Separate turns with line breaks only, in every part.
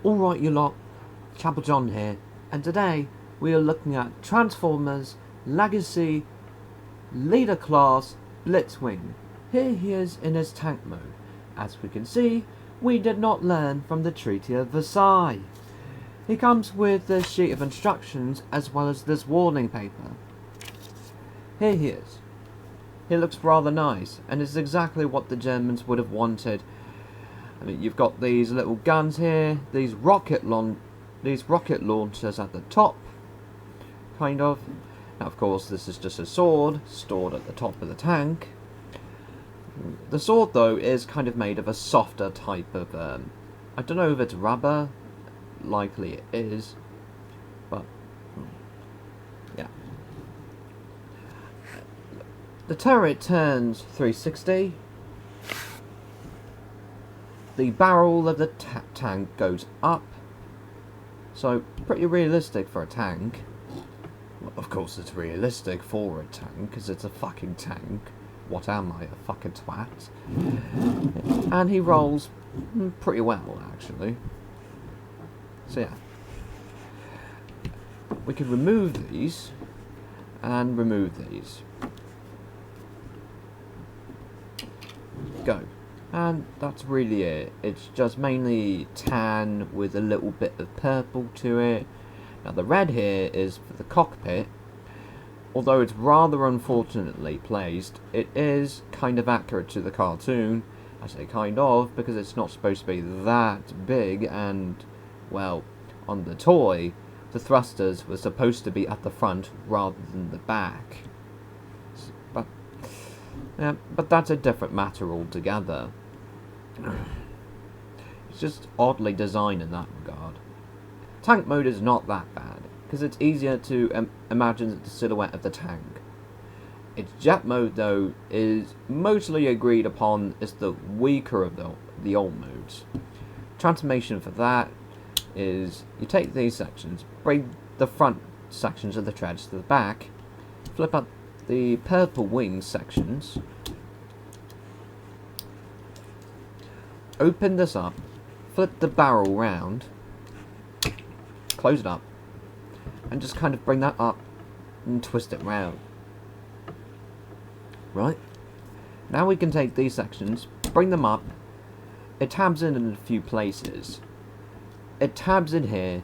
Alright you lot, Chapel John here, and today we are looking at Transformers Legacy Leader Class Blitzwing. Here he is in his tank mode. As we can see, we did not learn from the Treaty of Versailles. He comes with this sheet of instructions as well as this warning paper. Here he is. He looks rather nice and is exactly what the Germans would have wanted. I mean, you've got these little guns here, these rocket launchers at the top, kind of. Now, of course, this is just a sword stored at the top of the tank. The sword, though, is kind of made of a softer type of, I don't know if it's rubber, likely it is, but, yeah. The turret turns 360. The barrel of the tank goes up, so pretty realistic for a tank. Well, of course it's realistic for a tank, because it's a fucking tank. What am I, a fucking twat? And he rolls pretty well, actually. So yeah. We can remove these, and remove these. Go. And that's really it. It's just mainly tan with a little bit of purple to it. Now the red here is for the cockpit. Although it's rather unfortunately placed, it is kind of accurate to the cartoon. I say kind of because it's not supposed to be that big, and, well, on the toy, the thrusters were supposed to be at the front rather than the back. But that's a different matter altogether. It's just oddly designed in that regard. Tank mode is not that bad, because it's easier to imagine the silhouette of the tank. Its jet mode, though, is mostly agreed upon as the weaker of the old modes. Transformation for that is you take these sections, bring the front sections of the treads to the back, flip up the purple wing sections, open this up, flip the barrel round, close it up, and just kind of bring that up and twist it round. Right? Now we can take these sections, bring them up, it tabs in a few places. It tabs in here,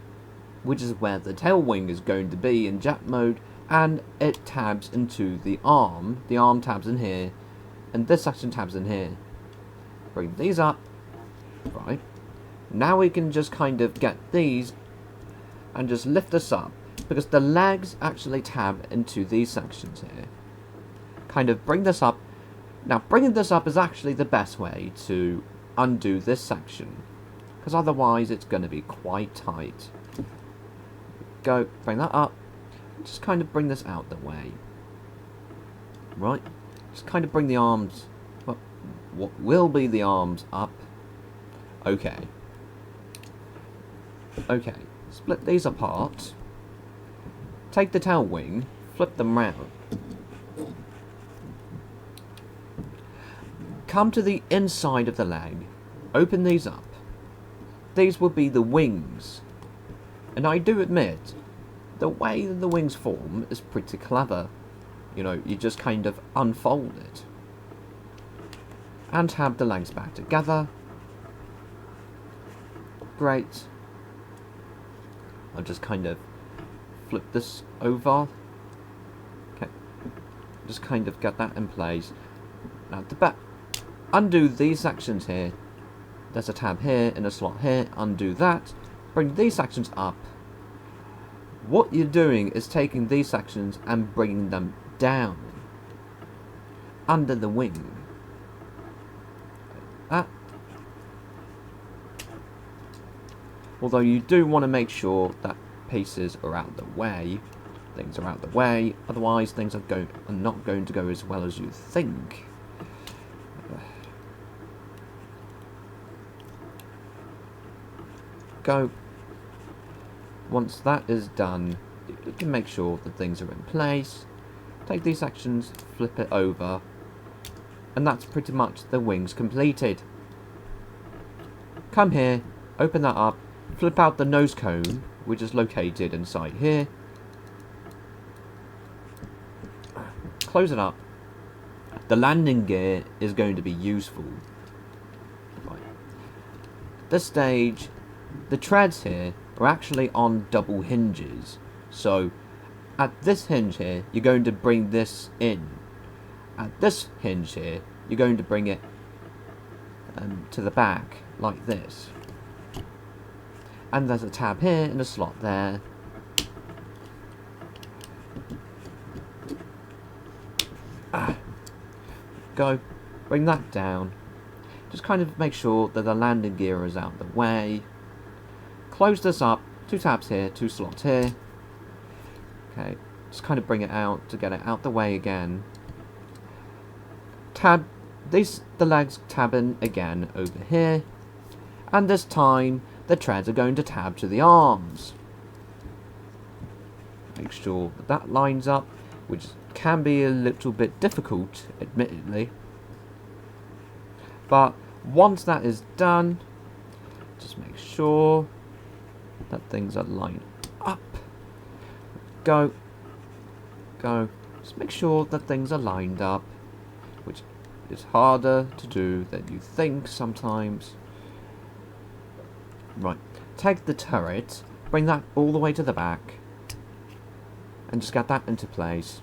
which is where the tail wing is going to be in jet mode, and it tabs into the arm tabs in here, and this section tabs in here. Bring these up, right, now we can just kind of get these, and just lift this up, because the legs actually tab into these sections here. Kind of bring this up, now bringing this up is actually the best way to undo this section, because otherwise it's going to be quite tight. Go, bring that up, just kind of bring this out the way. Right? Just kind of bring the arms, well, what will be the arms up. Okay. Okay. Split these apart. Take the tail wing, flip them round. Come to the inside of the leg, open these up. These will be the wings. And I do admit, the way that the wings form is pretty clever. You know, you just kind of unfold it. And have the legs back together. Great. I'll just kind of flip this over. Okay. Just kind of get that in place. Now the back. Undo these sections here. There's a tab here and a slot here. Undo that. Bring these sections up. What you're doing is taking these sections and bringing them down under the wing. Although you do want to make sure that pieces are out of the way, things are out of the way, otherwise things are not going to go as well as you think. Go. Once that is done, you can make sure that things are in place. Take these sections, flip it over, and that's pretty much the wings completed. Come here, open that up, flip out the nose cone, which is located inside here. Close it up. The landing gear is going to be useful. Right. This stage, the treads here are actually on double hinges. So, at this hinge here, you're going to bring this in. At this hinge here, you're going to bring it to the back, like this. And there's a tab here and a slot there. Go, bring that down. Just kind of make sure that the landing gear is out of the way. Close this up, 2 tabs here, 2 slots here. Okay, just kind of bring it out to get it out the way again. Tab, the legs tab in again over here. And this time, the treads are going to tab to the arms. Make sure that that lines up, which can be a little bit difficult, admittedly. But once that is done, just make sure that things are lined up. Go. Just make sure that things are lined up, which is harder to do than you think sometimes. Right, take the turret, bring that all the way to the back, and just get that into place.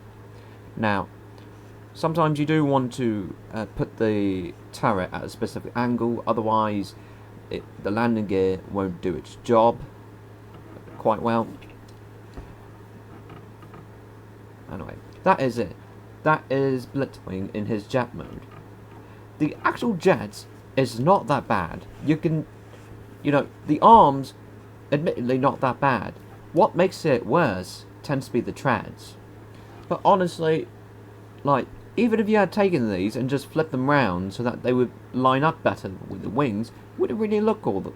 Now, sometimes you do want to put the turret at a specific angle, otherwise the landing gear won't do its job quite well. Anyway, that is it. That is Blitzwing in his jet mode. The actual jet is not that bad. The arms, admittedly not that bad. What makes it worse tends to be the treads. But honestly, like, even if you had taken these and just flipped them round so that they would line up better with the wings, would it really look all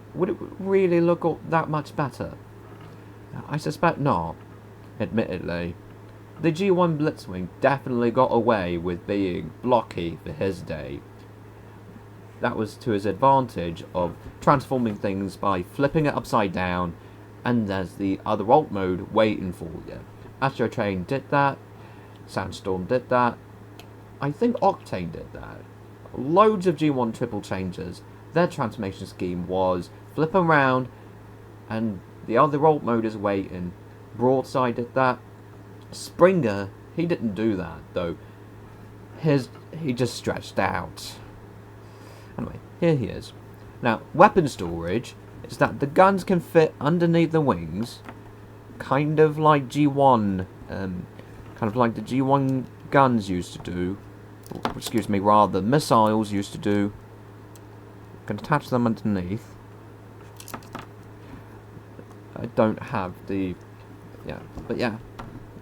that much better? I suspect not, admittedly. The G1 Blitzwing definitely got away with being blocky for his day. That was to his advantage of transforming things by flipping it upside down, and there's the other alt mode waiting for you. Astro Train did that, Sandstorm did that, I think Octane did that. Loads of G1 triple changers, their transformation scheme was flip around and the other alt mode is waiting. Broadside did that. Springer, he didn't do that though. He just stretched out. Anyway, here he is. Now, weapon storage is that the guns can fit underneath the wings, kind of like G1, kind of like the G1 guns used to do. Excuse me, rather, missiles used to do. You can attach them underneath. I don't have the... yeah, but yeah,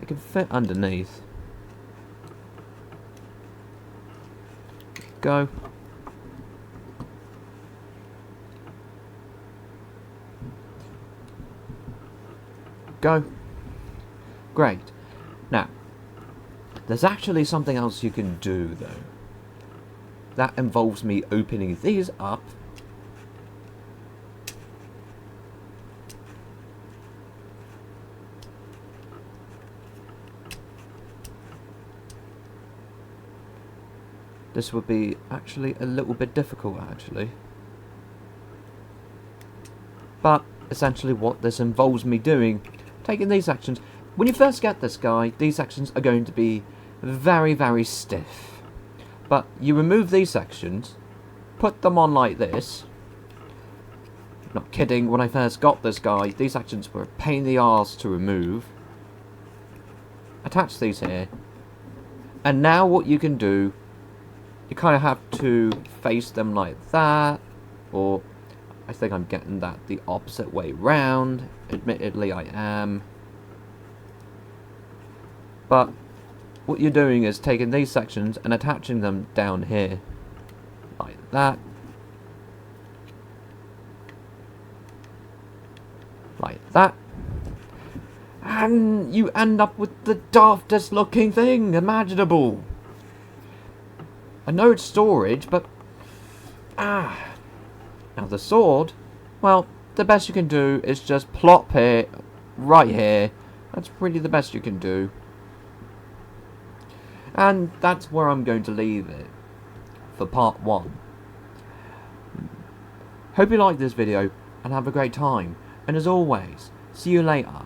it can fit underneath. Go. Go. Great. Now, there's actually something else you can do, though. That involves me opening these up. This would be actually a little bit difficult, actually. But essentially what this involves me doing, taking these sections. When you first get this guy, these sections are going to be very, very stiff. But you remove these sections, put them on like this. Not kidding, when I first got this guy, these sections were a pain in the arse to remove. Attach these here. And now what you can do, you kind of have to face them like that, or I think I'm getting that the opposite way round. Admittedly, I am. But what you're doing is taking these sections and attaching them down here, like that. Like that. And you end up with the daftest looking thing imaginable. I know it's storage, but... now the sword, well, the best you can do is just plop it right here. That's really the best you can do. And that's where I'm going to leave it for part 1. Hope you liked this video and have a great time. And as always, see you later.